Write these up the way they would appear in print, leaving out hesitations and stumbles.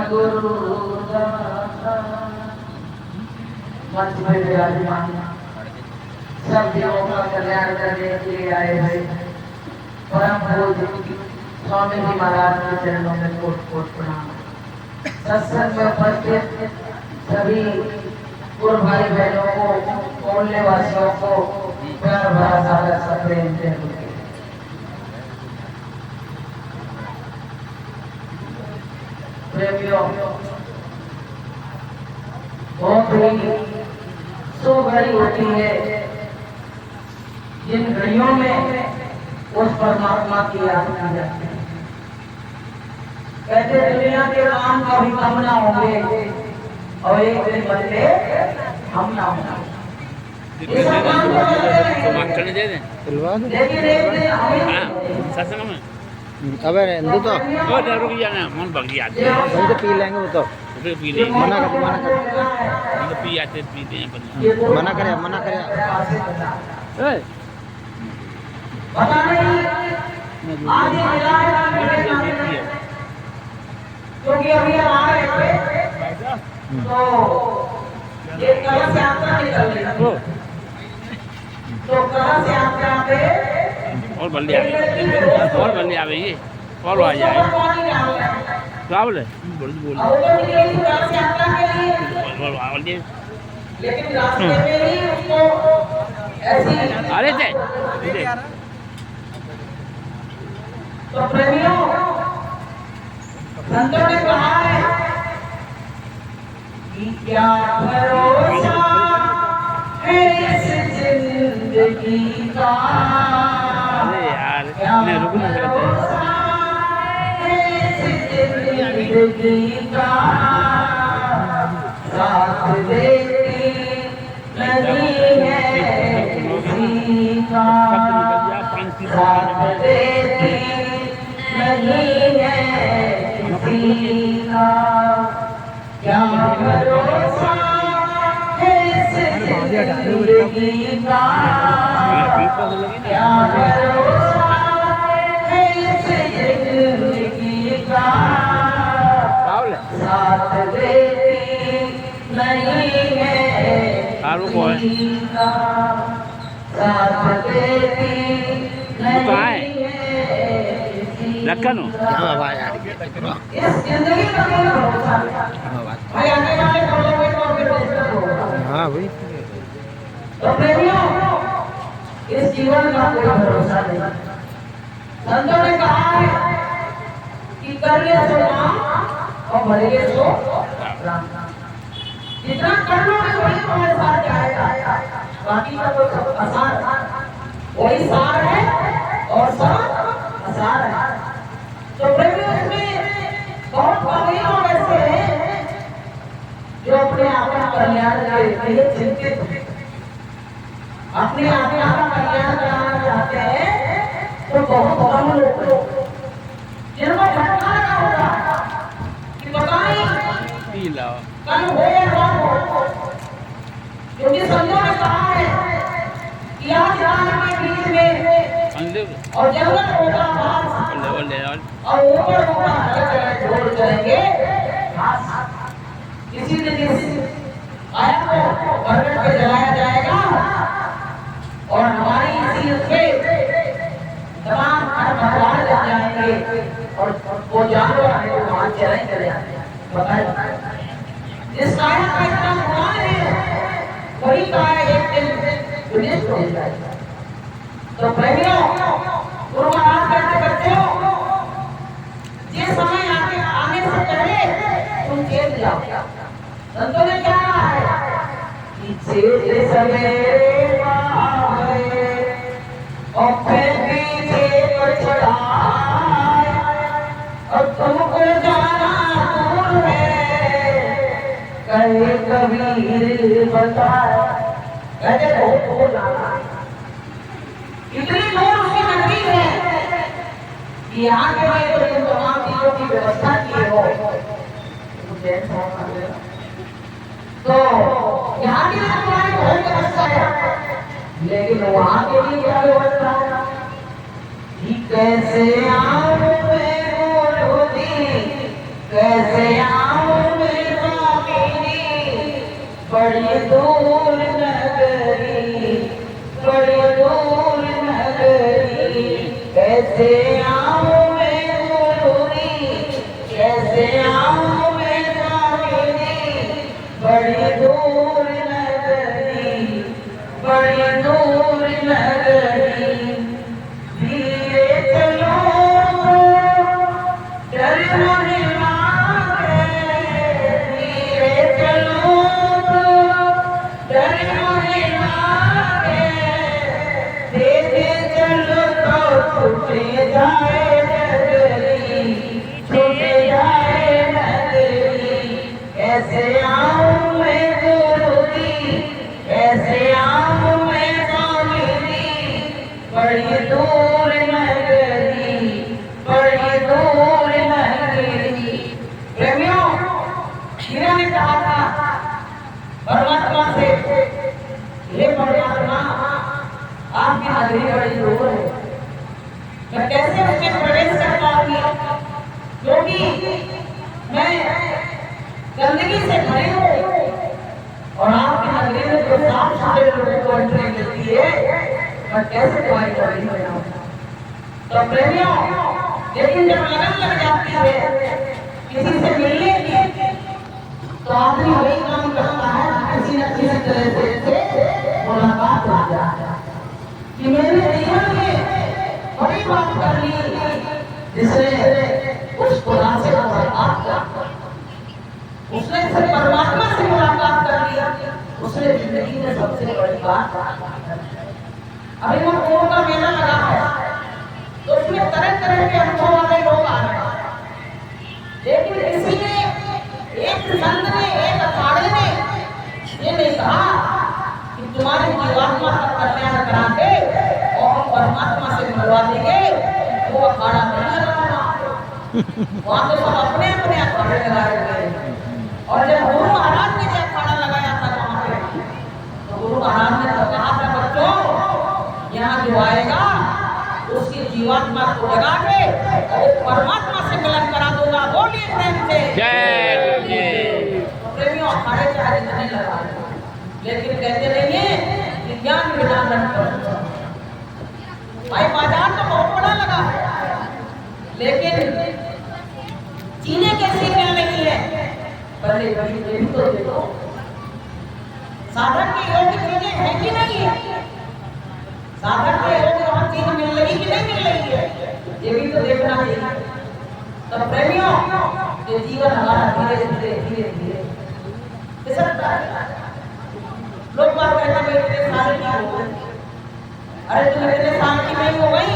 सदगुरु मंच में विराजमान सब जीवों का कल्याण करने के लिए आए हुए परम पूज्य स्वामी जी महाराज के चरणों में कोट कोट प्रणाम। सत्संग में उपस्थित सभी पूर्व भाई बहनों को, मोहल्ले वासियों को प्यार भरा सादर सा प्रेम से प्रेमियों, बहुत ही शुभ घड़ी होती है जिन घड़ियों में उस परमात्मा की याद की जाती है। कहते दुनिया के काम कभी कम ना होंगे और एक दिन बदले हम ना होंगे। अबे हिंदू तो रुक जाना मन भग गया वही तो पी लेंगे वो तो फिर पी लेंगे मना कर पी आते पीते हैं मना करे पता नहीं आज ये मिला है क्योंकि अभी हम आ रहे थे तो ये कलश यात्रा निकल रही थी तो कलश यात्रा पे और बल्ले आ गई और आ जाए क्या बोले बोल लेकिन रास्ते में ही उसको ऐसी अरे तो प्रेमियों, संतों ने कहा है कि क्या भरोसा है इस जिंदगी का, अरे यार क्या भरोसा है इस जिंदगी का, साथ देती नहीं है किसी का, साथ देती नहीं है किसी का, क्या भरोसा है इस जिंदगी का, क्या भरोसा है इस जिंदगी का, साथ देती नहीं है किसी का, साथ देती नहीं है लखनऊ इस जिंदगी का कोई भरोसा नहीं। भाई आने वाले बोलेंगे तो फिर डिस्टर्ब होगा। हाँ भाई तो प्रेमियों, इस जीवन का कोई भरोसा नहीं। संतों ने कहा है कि करिए सो राम और भरिए सो राम। जितना कर लोगे वही तुम्हारे साथ जाएगा, बाकी का तो सब आसान, वही सार है और सब आसान है। तो प्रेमियों, इसमें बहुत कम लोग ऐसे हैं जो अपने आप का कल्याण के लिए चिंतित हैं, अपने आप का कल्याण कराना चाहते हैं। तो बहुत कम लोग जिनको झटका लगा होगा कि पता नहीं कल हो या ना हो, क्योंकि संतों ने कहा है कि आज रात के बीच में और जंगल होगा घास और ऊपर होगा हर जगह छोड़ करेंगे घास। किसी दिन इस आया को प्रकट पे जलाया जाएगा और हमारी इसी उसके तमाम भगवान लग जाएंगे और वो जानवर है वो वहां चले चले बताए जिस काया का इतना गुमान है वही काया एक दिन विनष्ट हो जाएगा। तो प्रेमियों, गुरु महाराज कहते बच्चों, ये समय आने से पहले तुम चेत जाओ। संतों ने क्या कहा है कि चेत सवेरे पावे और फिर पीछे पर चढ़ाए और तुमको जाना दूर है कहे कबीर बताए। कहते बहुत दूर जाना, इतनी दूर उसकी नजदीक है कि यहाँ के लिए तो इन तमाम चीजों की व्यवस्था की हो तो यहाँ के लिए तुम्हारी बहुत व्यवस्था है, लेकिन वहाँ के लिए क्या व्यवस्था है कि कैसे आऊं मैं बोलूं कैसे आऊं बड़ी दूर नगरी, बड़ी दूर नगरी, कैसे आऊं मैं गुरुरी, कैसे आऊं मैं स्वामिनी, बड़ी दूर नगरी, बड़ी दूर नगरी, धीरे चलो डर मुझे लागे, धीरे चलो डर मुझे लागे, धीरे चलो तो छूट जाए नगरी, छूट जाए नगरी, कैसे आऊं मैं गुरुरी, कैसे आऊं मैं स्वामिनी, बड़ी दूर नगरी, बड़ी दूर नगरी। प्रेमियों, मीरा ने कहा था परमात्मा से, हे परमात्मा आपकी नगरी बड़ी दूर है, मैं कैसे उसमें प्रवेश कर पाऊंगी, क्योंकि मैं गंदगी से भरी हूँ और आपकी नगरी में जो साफ सुथरे लोगों को एंट्री मिलती है, मैं कैसे तुम्हारी नगरी में आऊँ। तो प्रेमियों, लेकिन जब लगन लग जाती है किसी से मिलने की, तो आदमी वही काम करता है किसी न किसी तरह से मुलाकात हो जाए कि मेरे जीवन में बड़ी बात कर ली, जिसने उस खुदा से मुलाकात कर, उसने सिर्फ परमात्मा से मुलाकात कर लिया, उसने जिंदगी में सबसे बड़ी बात। अभी वो कुंभ का मेला लगा है, तो उसमें तरह तरह के अनुभव वाले लोग आ रहे हैं, लेकिन किसी ने, एक संत ने, एक अखाड़े ने ये नहीं कहा कि तुम्हारी जीवात्मा का कल्याण करा के और हम परमात्मा से मिलवा देंगे, वो अखाड़ा नहीं लगाना। वहां तो सब अपने अपने अखाड़े लगाए गए, और जब गुरु महाराज ने जब अखाड़ा लगाया था वहां पे, तो गुरु महाराज ने तो कहा था बच्चों, यहाँ जो आएगा उसकी जीवात्मा को लगा के और परमात्मा से मिलन करा दूंगा, बोलिए प्रेम से जय जी। प्रेमियों, अखाड़े चाहे जितने लगा, लेकिन कहते नहीं है कि ज्ञान बिना धन पर। भाई बाजार तो बहुत बड़ा लगा है, लेकिन चीजें कैसी मिल रही है, पहले कभी तो देखो साधन के योग्य चीजें हैं कि नहीं है, साधन के योग्य वहाँ चीज मिल रही कि नहीं मिल रही है, ये भी तो देखना चाहिए। तो प्रेमियों, ये जीवन हमारा धीरे धीरे धीरे धीरे फिसलता है। लोग बात कहते हैं इतने साल की हो गई, अरे तुम इतने साल की नहीं हो गई,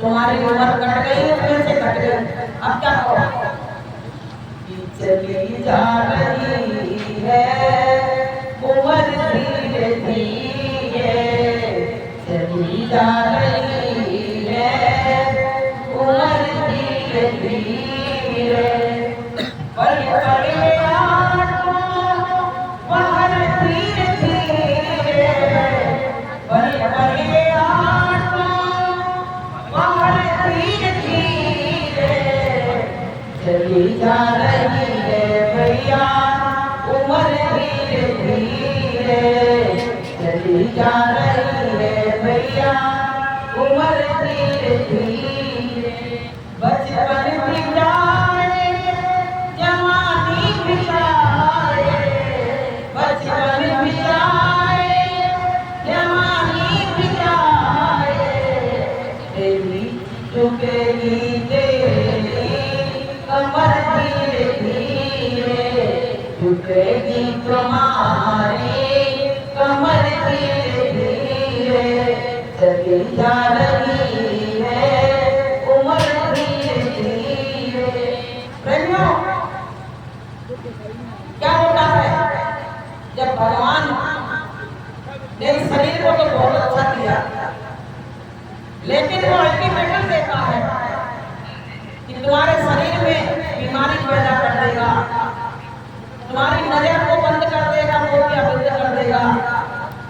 तुम्हारी उम्र कट गई, उसमें से कट गई, अब क्या करो। चली जा रही है उम्र धीरे धीरे, चली जा रही है उम्र धीरे धीरे, बड़े बड़े आंखों बाहर धीरे धीरे, बड़े बड़े आंखों बाहर धीरे धीरे, चली जा रही है भैया उम्र धीरे धीरे, चली जा रही है भैया उम्र धीरे धीरे, बचपन भी जाए जवानी भी जाए, बचपन भी जाए जवानी भी जाए, तेरी झुकेगी तेरी कमर धीरे धीरे, झुकेगी तुम्हारी कमर धीरे धीरे, चली जा रही है उम्र धीरे धीरे। प्रेमियों, क्या होता है जब भगवान ने इस शरीर को तो बहुत अच्छा दिया, लेकिन वो अल्टीमेटम देता है कि तुम्हारे शरीर में बीमारी पैदा कर देगा, तुम्हारी नजर को बंद कर देगा, मोतिया बंद कर देगा,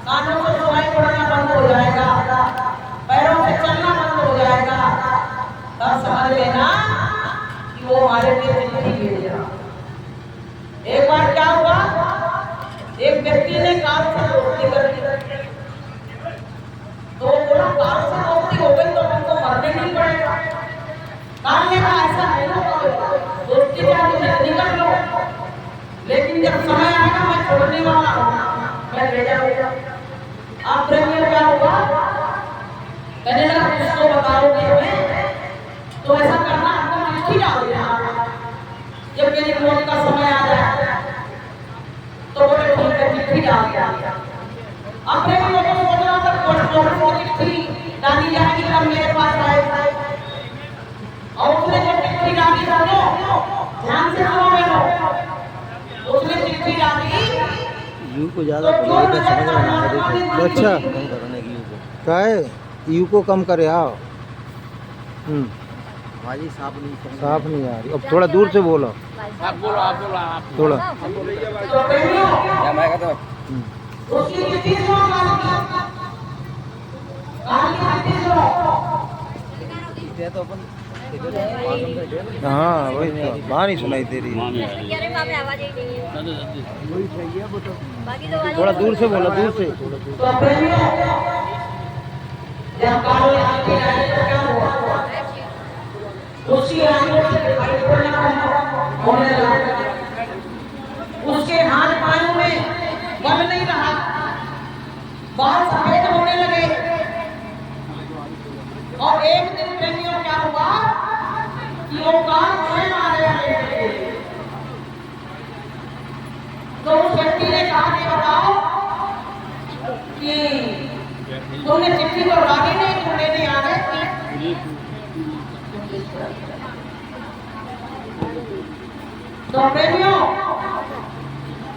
कानों से सुनाई पड़ना बंद हो जाएगा, पैरों से चलना बंद हो जाएगा, तब समझ लेना कि वो हमारे लिए चिट्ठी भेज रहा। एक बार क्या हुआ, छोड़ने वाला हूँ, मैं ले जाऊंगा। आप प्रेमियों क्या हुआ? कहने लगा किसको बताओगे हमें? तो ऐसा करना, हमको चिट्ठी डाल देना, जब मेरी मौत का समय आ जाए तो बोले ठीक है, चिट्ठी डाल दिया। अब प्रेमियों को सोच रहा था को चिट्ठी डाली जाएगी तब मेरे पास आएगा, और उसने जब चिट्ठी डाली समझो, ध्यान से सुनो बहनों, उसने चिट्ठी डाली यू को ज़्यादा समझ रहा है। देखो अच्छा क्या है, यू को कम करे। आओ साफ नहीं आ रही। अब थोड़ा दूर से बोलो। आप बोलो आप थोड़ा तो प्रेमियों उसकी चिट्ठी सुनो, चिट्ठी सुनो। हाँ वही तो वहाँ नहीं सुनाई दे रही। थोड़ा दूर से बोलो, दूर से। तो प्रेमियों जब काल आके आए तो क्या हुआ? उसकी आंखों से दिखाई पड़ना होने लगा, उसके हाथ पांव में बल नहीं रहा, बाल सफेद होने लगे। और एक दिन प्रेमियों क्या हुआ कि वो कान स्वयं आ गया। तो उस व्यक्ति ने कहा कि बताओ कि तुमने चिट्ठी तो डाली नहीं, तुम लेने आ गए। तो प्रेमियों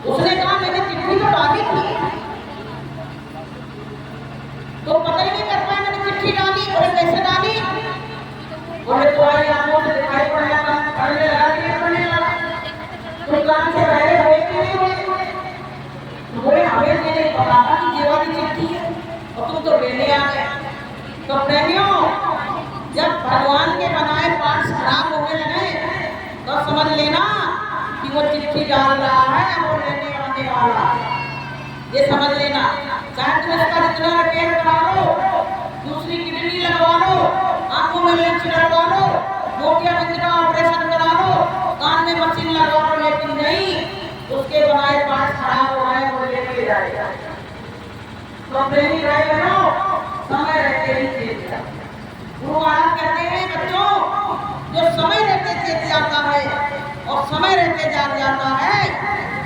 उसने कहा मैंने चिट्ठी तो डाली थी, तो पता ही नहीं कर पाया मैंने चिट्ठी डाली। और कैसे डाली? बोले तुम्हारी आंखों से दिखाई पड़ने लगा, पढ़ने लगा, तुम कान से पहले हुए कि नहीं हुए? बोले हमें नहीं पता था कि ये वाली चिट्ठी है, और तुम तो लेने आ गए। तो प्रेमियों जब भगवान के बनाए पार्ट्स खराब होने लगे तो समझ लेना कि वो चिट्ठी डाल रहा है, वो लेने आने वाला, ये समझ लेना। चाहे तुम इसका जितना रिपेयर करा लो, दूसरी किडनी लगवा लो, आंखों में लेंस लगवा लो, मोतियाबिंद का ऑपरेशन करा लो, कान में मशीन लगवा लो, लेकिन नहीं, उसके बनाए पार्ट्स खराब हो रहे हैं, वो लेके जाएगा। तो प्रेमी भाई बहनों समय रहते ही चेत जाता। गुरु महाराज कहते हैं बच्चों, जो समय रहते चेत जाता है और समय रहते जाग जाता है,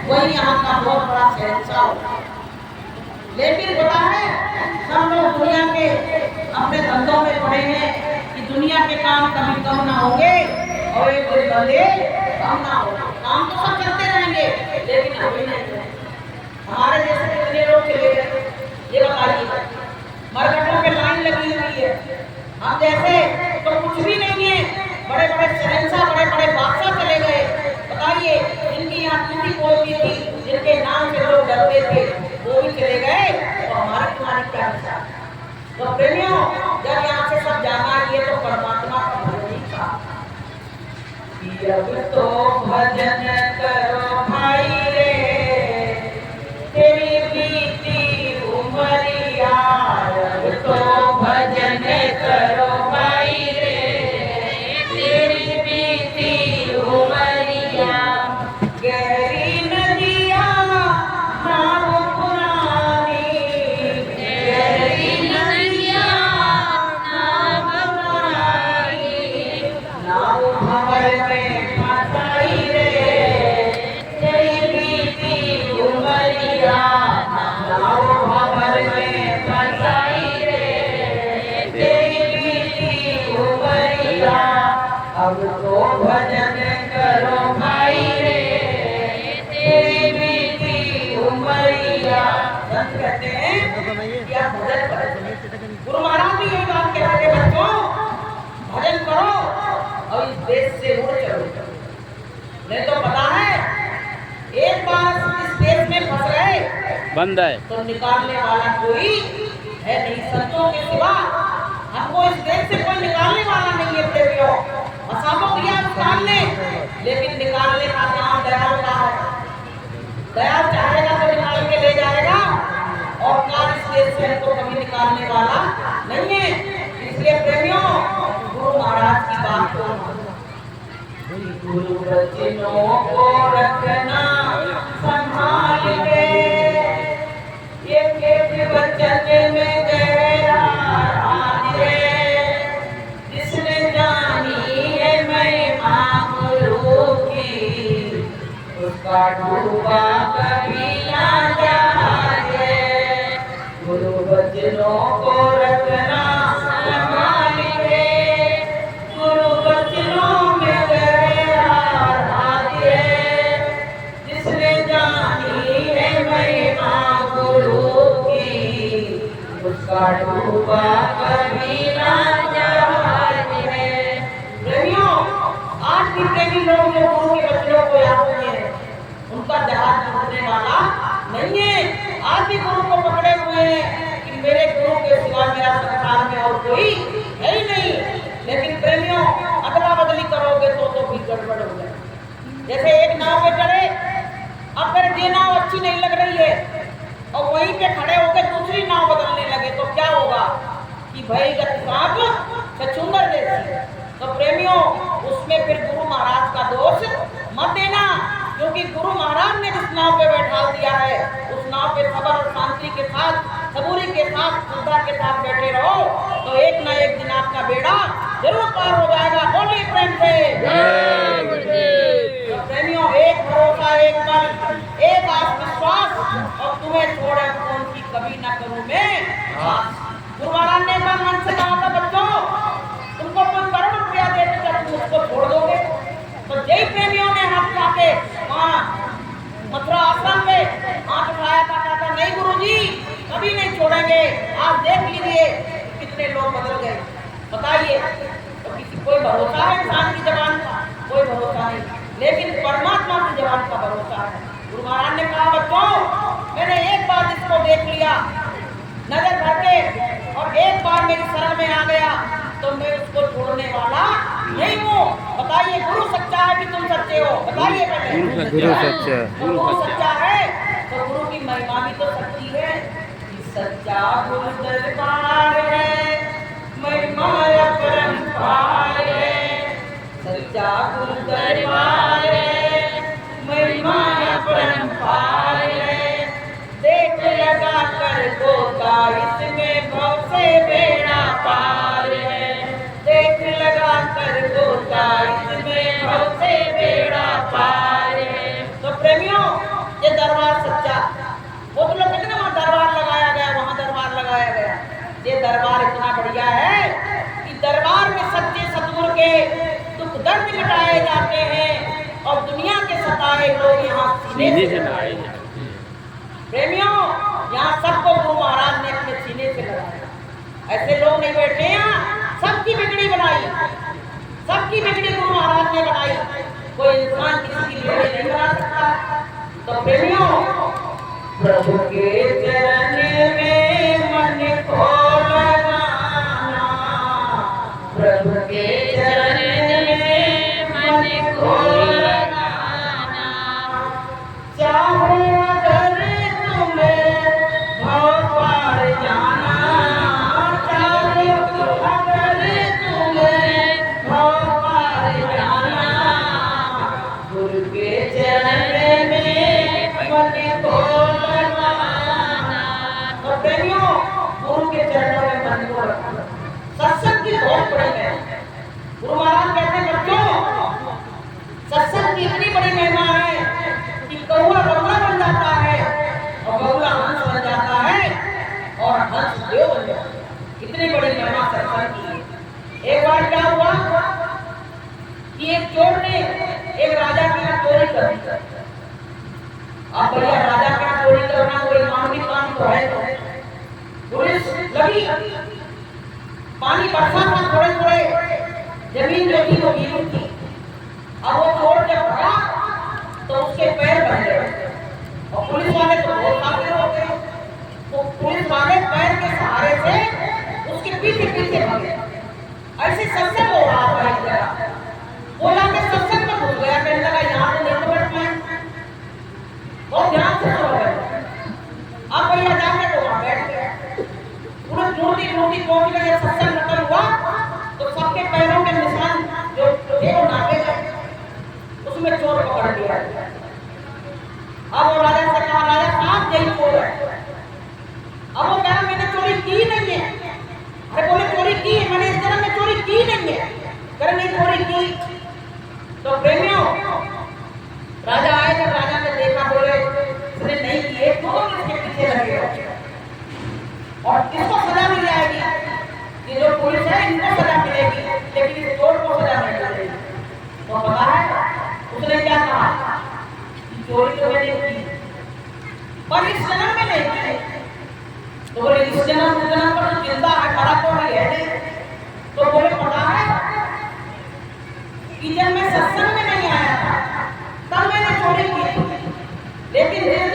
वही यहाँ का बहुत बड़ा शहंशाह होता है। लेकिन पता है सब लोग दुनिया के अपने धंधों में पड़े हैं कि दुनिया के काम कभी कम ना होंगे और एक दिन बंदे कम ना होंगे। काम तो सब करते रहेंगे लेकिन अभी नहीं। हमारे जैसे कितने लोग चले गए ये बताइए? मरकटों पे लाइन लगी हुई है, हम जैसे तो कुछ भी नहीं है, बड़े बड़े शहंशाह बड़े बड़े बादशाह चले गए। बताइए इनकी यहाँ चुटी बोलती थी, जिनके नाम से लोग डरते थे, वो भी चले गए, तो हमारे तुम्हारी क्या हिसाब? तो प्रेमियों जब यहाँ से सब जाना है तो परमात्मा का भजन था कि अब तो भजन करो भाई रे, तेरी बीती उमरिया, अब तो भजन करो भाई रे, तेरी बीती उमरिया, गहरी नदिया नाव पुरानी, गहरी नदिया नाव पुरानी, नाव भंवर में फंसाई रे, तेरी बीती उमरिया, नाव भंवर में फंसाई रे, तेरी बीती उमरिया, अब तो भजन करो भाई रे, तेरी बीती उमरिया। संत कहते हैं क्या भजन करो। गुरु महाराज भी यही बात कहते हैं बच्चों, भजन करो और इस देश से उड़ चलो। नहीं तो पता है एक बार इस देश में फंस गए बंद है। तो निकालने वाला कोई है नहीं, संतों के सिवा हमको इस देश से कोई निकालने वाला नहीं है प्रेमियों। फंसाओ दिया निकालने, लेकिन निकालने का काम दयाल का है। दयाल चाहेगा तो निकाल के ले जाएगा, और काल इस देश से हमको कभी निकालने वाला नहीं है। इसलिए प्रेमियों गुरु महाराज की बात को गुरु वचनों को रखना संभाल के, उसका डूबा कभी ना जाए, गुरु वचनों को रखना संभाल के, गुरु वचनों में गहरा धागे, जिसने जानी है महिमा गुरु की, उसका डूबा कभी ना जाए। प्रेमियों, आज भी प्रेमी लोग जो गुरु के वचनों को याद नहीं है, उनका जहाज टूटने वाला नहीं है। आज भी गुरु को पकड़े हुए हैं कि मेरे गुरु के सिवा मेरा संसार में और कोई है ही नहीं। लेकिन प्रेमियों, अदला बदली करोगे तो भी गड़बड़ हो जाए। जैसे एक नाव पे चढ़े, अब फिर ये नाव अच्छी नहीं लग रही है और वहीं पे खड़े होकर दूसरी नाव बदलने लगे तो क्या होगा कि भाई सांप छछूंदर जैसी। तो प्रेमियों, उसमें फिर गुरु महाराज का दोष मत देना, क्योंकि गुरु महाराज ने जिस नाव पे बैठा दिया है, उस नाव पे सब्र और शांति के साथ, सबूरी के साथ, श्रद्धा के साथ बैठे रहो, तो एक ना एक दिन आपका बेड़ा जरूर पार हो जाएगा। बोलिए प्रेम से। तो प्रेमियों, एक भरोसा, एक बल, एक आत्मविश्वास, और तुम्हें छोड़े कौन की कभी ना करूं मैं। गुरु महाराज ने मन से कहा था, बच्चों तुमको कोई करोड़ रुपया देते क्या तुम उसको छोड़ दोगे? तो जय प्रेमियों ने हाथ उठा के वहाँ मथुरा आश्रम पे हाथ उठाया था, कहा था नहीं गुरुजी कभी नहीं छोड़ेंगे। आप देख लीजिए कितने लोग बदल गए। बताइए, तो किसी कोई भरोसा है इंसान की जबान का? कोई भरोसा नहीं, लेकिन परमात्मा की जबान का भरोसा है। गुरु महाराज ने कहा, बच्चों मैंने एक बार इसको देख लिया नजर भर के, और एक बार मेरी शरण में आ गया तो मैं उसको छोड़ने वाला नहीं हूँ। बताइए, गुरु सच्चा है कि तुम सच्चे हो? बताइए पहले। गुरु सच्चा है। गुरु सच्चा है तो गुरु की महिमा भी तो सच्ची है कि सच्चा गुरु दरबार है, महिमा अपरंपार है। सच्चा गुरु दरबार है, महिमा अपरंपार है। देख लगा कर गोता इसमें भव से बेड़ा पार है। देख लगा कर गोता इसमें भव से बेड़ा पार है। तो प्रेमियों, ये दरबार सच्चा, वो तो लोग कहते हैं वहाँ दरबार लगाया गया, वहाँ दरबार लगाया गया। ये दरबार इतना बढ़िया है कि दरबार में सच्चे सतगुरु के दुख दर्द मिटाए जाते हैं और दुनिया के सताए लोग यहाँ सीने से लगाए जाते हैं। प्रेमियों, यहाँ सबको गुरु महाराज ने अपने सीने से लगाया। ऐसे लोग नहीं बैठे यहाँ, सबकी बिगड़ी बनाई, सबकी बिगड़ी गुरु महाराज ने बनाई। कोई इंसान किसी की बिगड़ी नहीं बना सकता। तो प्रेमियों, प्रभु के चरण में मन को लगाना, प्रभु के चरण में मन को लगाना, चाहो अगर तुम्हें भव पार जाना, चाहो अगर तुम्हें भव पार जाना, गुरु के चरण में मन को लगाना। तो प्रेमियों, गुरु के चरणों में मन को रखना सत्संग की बहुत बड़ी महिमा। गुरु महाराज कहते हैं, बच्चों सत्संग की इतनी बड़ी महिमा है कि कौआ बगुला बन जाता है और बगुला हंस बन जाता है और हंस देव बन जाता है। इतनी बड़ी महिमा सत्संग की है। एक बार क्या हुआ कि एक चोर ने एक राजा की चोरी कर दी। अब भैया राजा का चोरी करना कोई मामूली काम तो है तो पुलिस लगी, पानी बरसा था थोड़े थोड़े, जमीन जो थी वो गीली थी। अब वो चोर जब भागा तो उसके पैर बन गए और पुलिस वाले तो बहुत भागे होते हैं, तो पुलिस वाले पैर के सहारे से उसके पीछे पीछे भागे। ऐसे सत्संग हो रहा था एक जगह, वो जाके सत्संग में घुस गया, कहने लगा यहाँ तो नहीं बैठ पाए, बहुत ध्यान से सुन रहे। अब भैया जाके तो वहाँ बैठ गया। पुलिस ढूंढती ढूंढती पहुंच गई, सत्संग खत्म हुआ तो सबके पैरों के निशान जो थे वो नापे गए, उसमें चोर पकड़ लिया। अब वो राजा से कहा, राजा साहब यही चोर है। अब वो कहा मैंने चोरी की नहीं है। अरे बोले चोरी की, मैंने इस जन्म में चोरी की नहीं है। कह नहीं चोरी की। तो प्रेमियों, राजा आए, जब राजा ने और किसको सजा मिल जाएगी? ये जो पुलिस है इनको सजा मिलेगी, लेकिन इस चोर को सजा नहीं मिलेगी। तो पता है उसने क्या कहा कि चोरी तो मैंने की पर इस जन्म में नहीं की। तो बोले इस जन्म पर तो जिंदा है, मरा तो नहीं है। तो बोले पता है कि जब मैं सत्संग में नहीं आया था तब मैंने चोरी की, लेकिन जिस